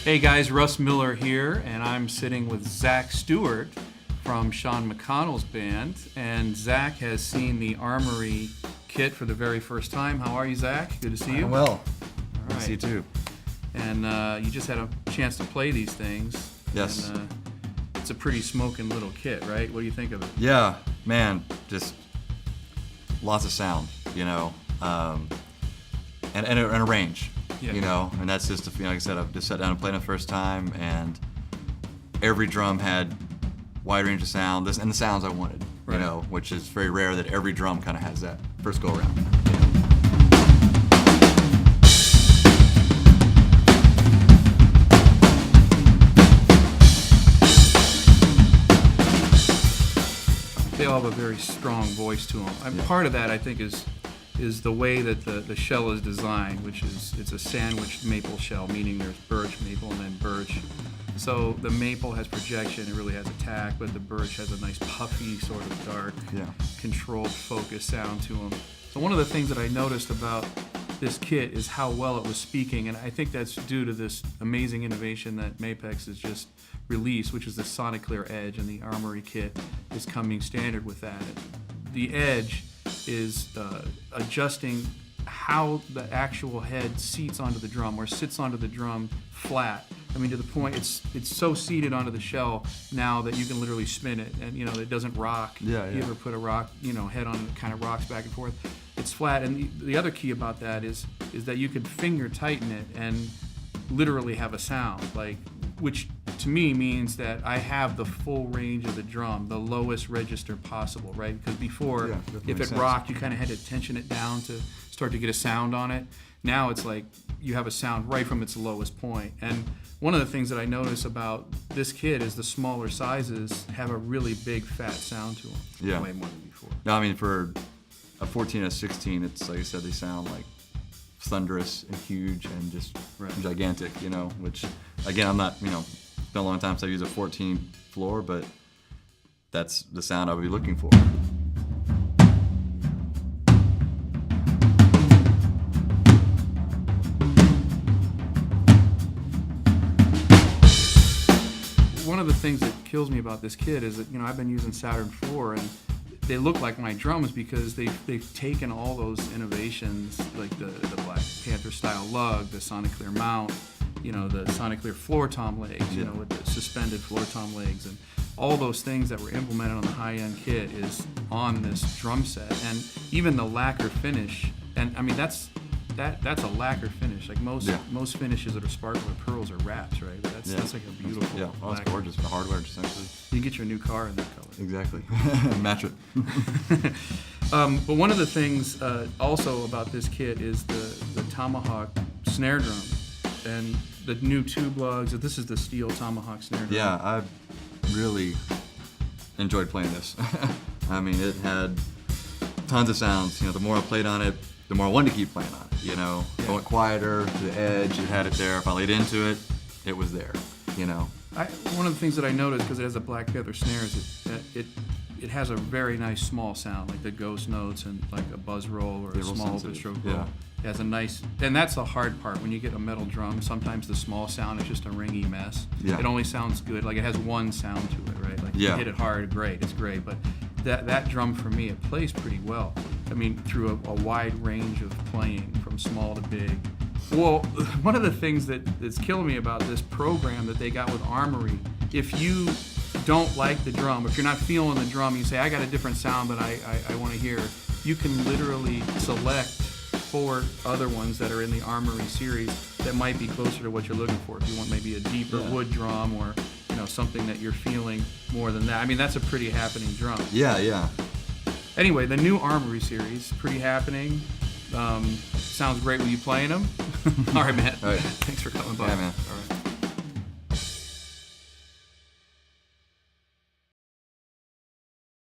Hey guys, Russ Miller here, and I'm sitting with Zach Stewart from Sean McConnell's band. And Zach has seen the Armory kit for the very first time. How are you, Zach? Good to see you. I'm well. All Good to see you too. And you just had a chance to play these things. Yes. And, it's a pretty smoking little kit, right? What do you think of it? Yeah, man, just lots of sound, and a range, Yeah. and that's just, like I said, I've just sat down and played it the first time, and every drum had wide range of sound, and the sounds I wanted, Right. which is very rare that every drum kind of has that first go around. They all have a very strong voice to them. Part of that, I think, is the way that the shell is designed, which is it's a sandwiched maple shell, meaning there's birch, maple, and then birch. So the maple has projection, it really has attack, but the birch has a nice puffy, sort of dark, controlled focus sound to them. So one of the things that I noticed about this kit is how well it was speaking, and I think that's due to this amazing innovation that Mapex has just released, which is the Sonic Clear Edge, and the Armory kit is coming standard with that. The Edge is adjusting how the actual head seats onto the drum, or sits onto the drum flat. I mean, to the point it's so seated onto the shell now that you can literally spin it, and it doesn't rock. You ever put a rock, head on it, kind of rocks back and forth. It's flat, and the other key about that is that you can finger tighten it and literally have a sound, which to me means that I have the full range of the drum, the lowest register possible, right? Because before, if it rocked, you kind of had to tension it down to start to get a sound on it. Now it's like you have a sound right from its lowest point. And one of the things that I notice about this kit is the smaller sizes have a really big, fat sound to them. Yeah. Way more than before. No, I mean, for a 14 and a 16, it's like I said, they sound like thunderous and huge and just gigantic, which, again, I'm not, it's been a long time since I've used a 14 floor, but that's the sound I would be looking for. One of the things that kills me about this kit is that, I've been using Saturn 4, and they look like my drums because they've taken all those innovations, like the Black Panther style lug, the Sonic Clear mount, the Sonic Clear floor tom legs, with the suspended floor tom legs, and all those things that were implemented on the high-end kit is on this drum set. And even the lacquer finish, and I mean that's a lacquer finish. Like most finishes that are sparkle or pearls are wraps, right? But that's like a beautiful. Yeah, oh, it's gorgeous. The hardware, essentially. You can get your new car in that color. Exactly. Match it. But one of the things also about this kit is the Tomahawk snare drum and the new tube lugs. This is the steel Tomahawk snare drum. Yeah, I really enjoyed playing this. I mean, it had tons of sounds. The more I played on it, the more I wanted to keep playing on it. I went quieter to the edge. It had it there. If I laid into it, it was there. One of the things that I noticed, because it has a Black Panther snare, is it has a very nice small sound, like the ghost notes and like a buzz roll or a small stroke roll. It has a nice, and that's the hard part. When you get a metal drum, sometimes the small sound is just a ringy mess. It only sounds good, like it has one sound to it, right? Like you hit it hard, great, it's great. But that drum for me, it plays pretty well. I mean, through a wide range of playing, from small to big. Well, one of the things that's killing me about this program that they got with Armory, if you don't like the drum, if you're not feeling the drum, you say, I got a different sound that I want to hear, you can literally select 4 other ones that are in the Armory series that might be closer to what you're looking for. If you want maybe a deeper wood drum, or something that you're feeling more than that. I mean, that's a pretty happening drum. Yeah. Anyway, the new Armory series, pretty happening. Sounds great with you playing them. All right, man. All right. Thanks for coming by. Yeah, man. All right.